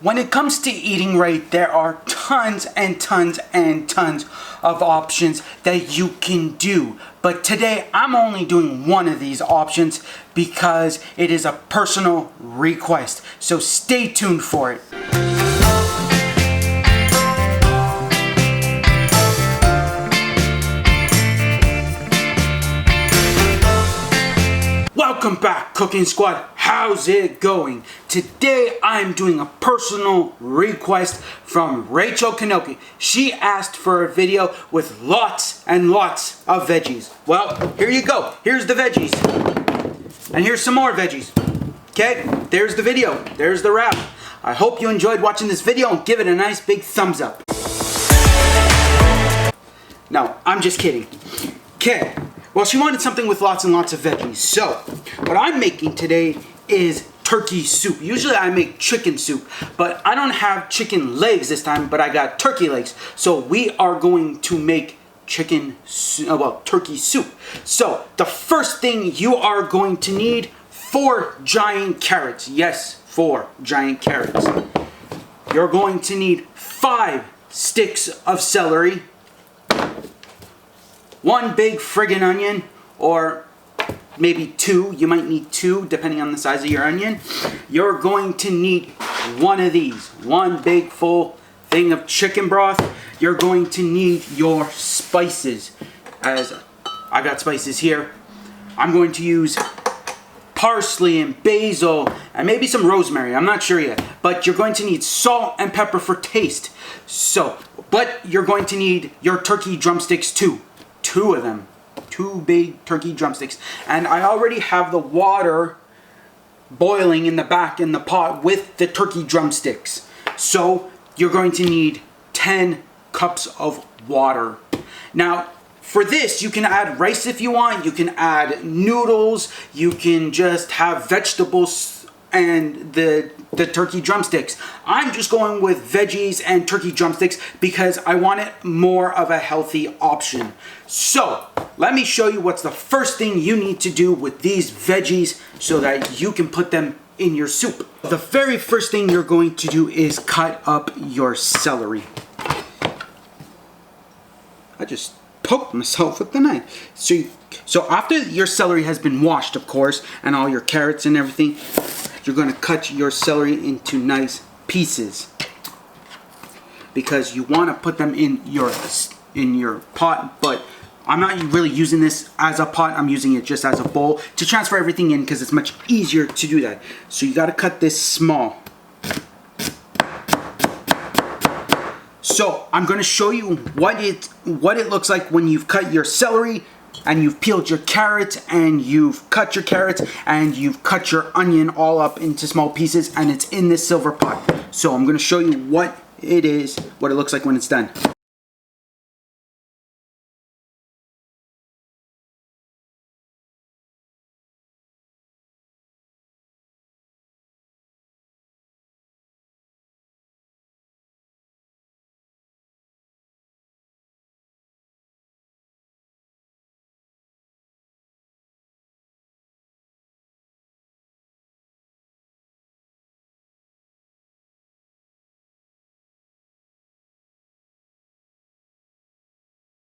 When it comes to eating right, there are tons and tons and tons of options that you can do. But today, I'm only doing one of these options because it is a personal request. So stay tuned for it. Welcome back, Cooking Squad. How's it going? Today I'm doing a personal request from Rachel Kanoki. She asked for a video with lots and lots of veggies. Well, here you go. Here's the veggies. And here's some more veggies. Okay, there's the video. There's the wrap. I hope you enjoyed watching this video and give it a nice big thumbs up. No, I'm just kidding. Okay. Well, she wanted something with lots and lots of veggies. So, what I'm making today is turkey soup. Usually I make chicken soup, but I don't have chicken legs this time, but I got turkey legs. So we are going to make turkey soup. So, the first thing you are going to need, 4 giant carrots. Yes, 4 giant carrots. You're going to need 5 sticks of celery. 1 big friggin' onion, or maybe 2. You might need 2 depending on the size of your onion. You're going to need 1 of these. 1 big full thing of chicken broth. You're going to need your spices. As I got spices here. I'm going to use parsley and basil and maybe some rosemary. I'm not sure yet. But you're going to need salt and pepper for taste. So, but you're going to need your turkey drumsticks too. 2 of them. 2 big turkey drumsticks. And I already have the water boiling in the back in the pot with the turkey drumsticks. So you're going to need 10 cups of water. Now, for this, you can add rice if you want. You can add noodles. You can just have vegetables and the turkey drumsticks. I'm just going with veggies and turkey drumsticks because I want it more of a healthy option. So, let me show you what's the first thing you need to do with these veggies so that you can put them in your soup. The very first thing you're going to do is cut up your celery. I just poked myself with the knife. So after your celery has been washed, of course, and all your carrots and everything, you're going to cut your celery into nice pieces because you want to put them in your pot, but I'm not really using this as a pot. I'm using it just as a bowl to transfer everything in because it's much easier to do that. So you got to cut this small. So I'm going to show you what it looks like when you've cut your celery and you've peeled your carrots and you've cut your carrots and you've cut your onion all up into small pieces and it's in this silver pot. So I'm going to show you what it looks like when it's done.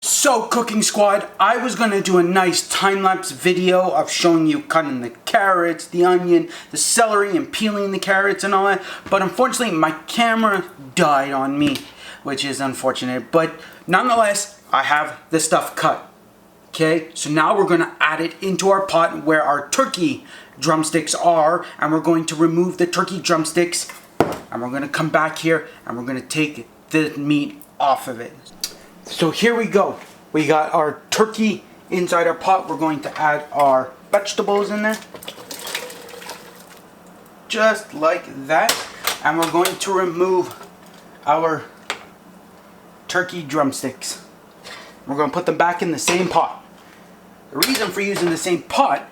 So, Cooking Squad, I was going to do a nice time-lapse video of showing you cutting the carrots, the onion, the celery, and peeling the carrots and all that. But unfortunately, my camera died on me, which is unfortunate. But nonetheless, I have the stuff cut. Okay, so now we're going to add it into our pot where our turkey drumsticks are. And we're going to remove the turkey drumsticks. And we're going to come back here and we're going to take the meat off of it. So here we go. We got our turkey inside our pot. We're going to add our vegetables in there. Just like that. And we're going to remove our turkey drumsticks. We're going to put them back in the same pot. The reason for using the same pot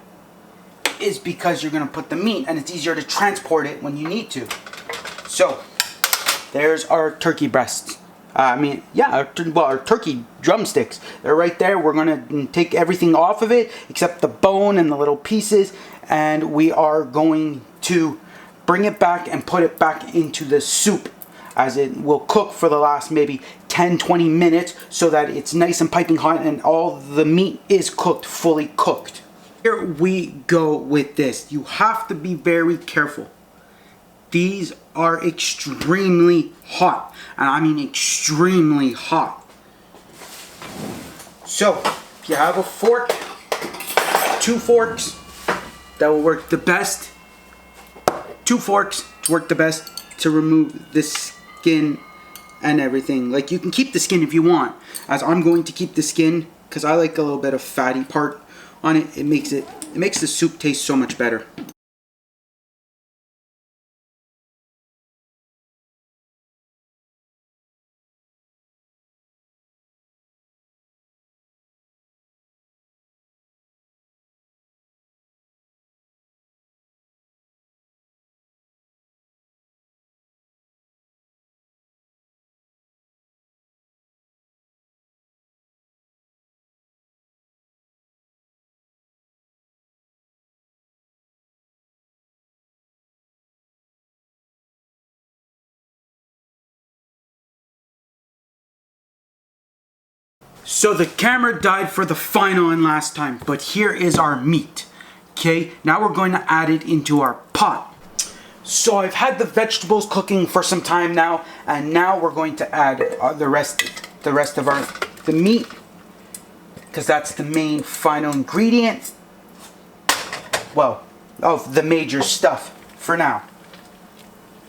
is because you're going to put the meat and it's easier to transport it when you need to. So, there's our turkey breasts. Our turkey drumsticks. They're right there. We're going to take everything off of it except the bone and the little pieces. And we are going to bring it back and put it back into the soup, as it will cook for the last maybe 10-20 minutes so that it's nice and piping hot and all the meat is cooked, fully cooked. Here we go with this. You have to be very careful. These are extremely hot, and I mean extremely hot. So, if you have a fork, 2 forks, that will work the best. 2 forks to work the best to remove the skin and everything. Like, you can keep the skin if you want, as I'm going to keep the skin because I like a little bit of fatty part on it. It makes the soup taste so much better. So the camera died for the final and last time, but here is our meat. Okay, now we're going to add it into our pot. So I've had the vegetables cooking for some time now, and now we're going to add the rest of the meat, because that's the main final ingredient. Well, of the major stuff for now.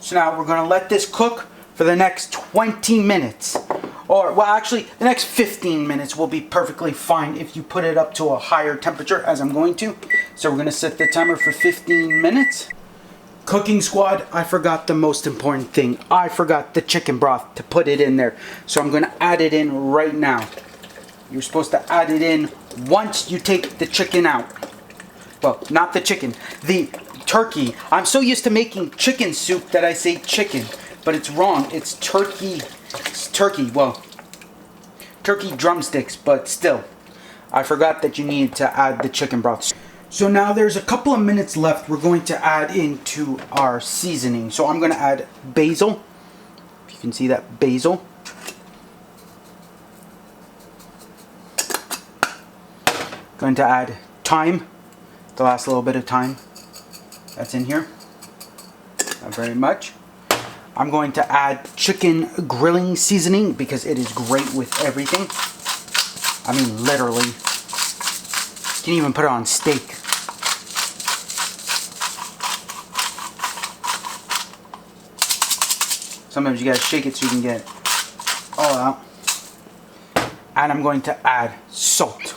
So now we're going to let this cook for the next 20 minutes. Or, well, actually, the next 15 minutes will be perfectly fine if you put it up to a higher temperature, as I'm going to. So we're going to set the timer for 15 minutes. Cooking squad, I forgot the most important thing. I forgot the chicken broth to put it in there. So I'm going to add it in right now. You're supposed to add it in once you take the chicken out. Well, not the chicken, the turkey. I'm so used to making chicken soup that I say chicken, but it's wrong. It's turkey. It's turkey. Well, turkey drumsticks, but still, I forgot that you need to add the chicken broth. So now there's a couple of minutes left. We're going to add into our seasoning. So I'm going to add basil. If you can see that, basil. Going to add thyme. The last little bit of thyme that's in here. Not very much. I'm going to add chicken grilling seasoning because it is great with everything. I mean, literally. You can even put it on steak. Sometimes you gotta shake it so you can get it all out. And I'm going to add salt,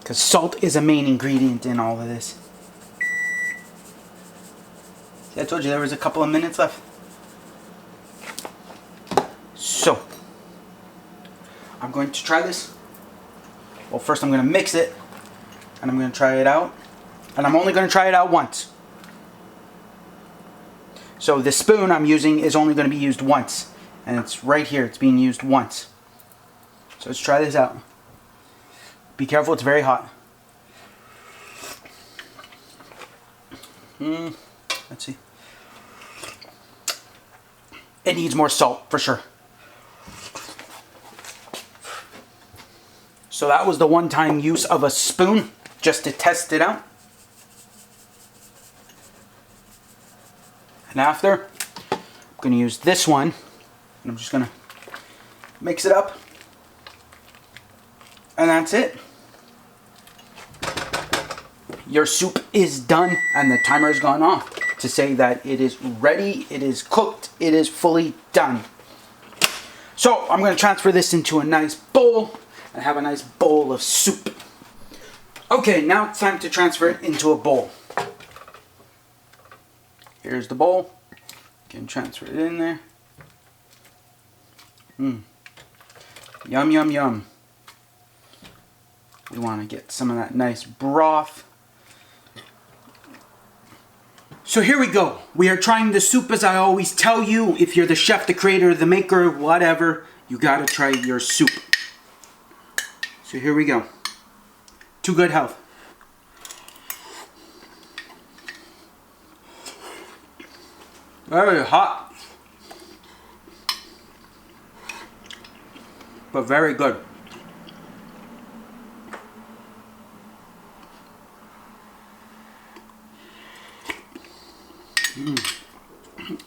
because salt is a main ingredient in all of this. See, I told you there was a couple of minutes left. So, I'm going to try this. Well, first I'm going to mix it, and I'm going to try it out. And I'm only going to try it out once. So the spoon I'm using is only going to be used once. And it's right here, it's being used once. So let's try this out. Be careful, it's very hot. Let's see. It needs more salt, for sure. So that was the one-time use of a spoon, just to test it out. And after, I'm going to use this one, and I'm just going to mix it up. And that's it. Your soup is done, and the timer has gone off to say that it is ready, it is cooked, it is fully done. So I'm going to transfer this into a nice bowl and have a nice bowl of soup. Okay, now it's time to transfer it into a bowl. Here's the bowl. You can transfer it in there. Yum, yum, yum. We want to get some of that nice broth. So here we go. We are trying the soup, as I always tell you. If you're the chef, the creator, the maker, whatever, you gotta try your soup. So here we go. To good health. Very hot. But very good.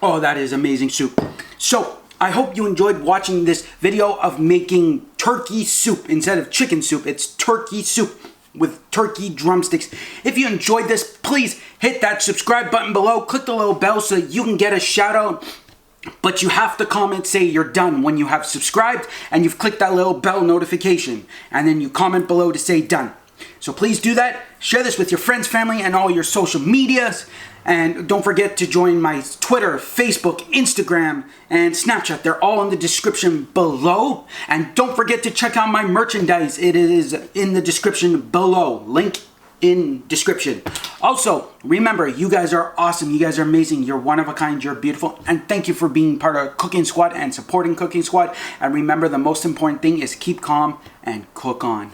Oh, that is amazing soup. So, I hope you enjoyed watching this video of making turkey soup. Instead of chicken soup, it's turkey soup with turkey drumsticks. If you enjoyed this, please hit that subscribe button below. Click the little bell so you can get a shout out. But you have to comment, say you're done when you have subscribed and you've clicked that little bell notification. And then you comment below to say done. So please do that. Share this with your friends, family, and all your social medias. And don't forget to join my Twitter, Facebook, Instagram, and Snapchat. They're all in the description below. And don't forget to check out my merchandise. It is in the description below. Link in description. Also, remember, you guys are awesome. You guys are amazing. You're one of a kind. You're beautiful. And thank you for being part of Cooking Squad and supporting Cooking Squad. And remember, the most important thing is keep calm and cook on.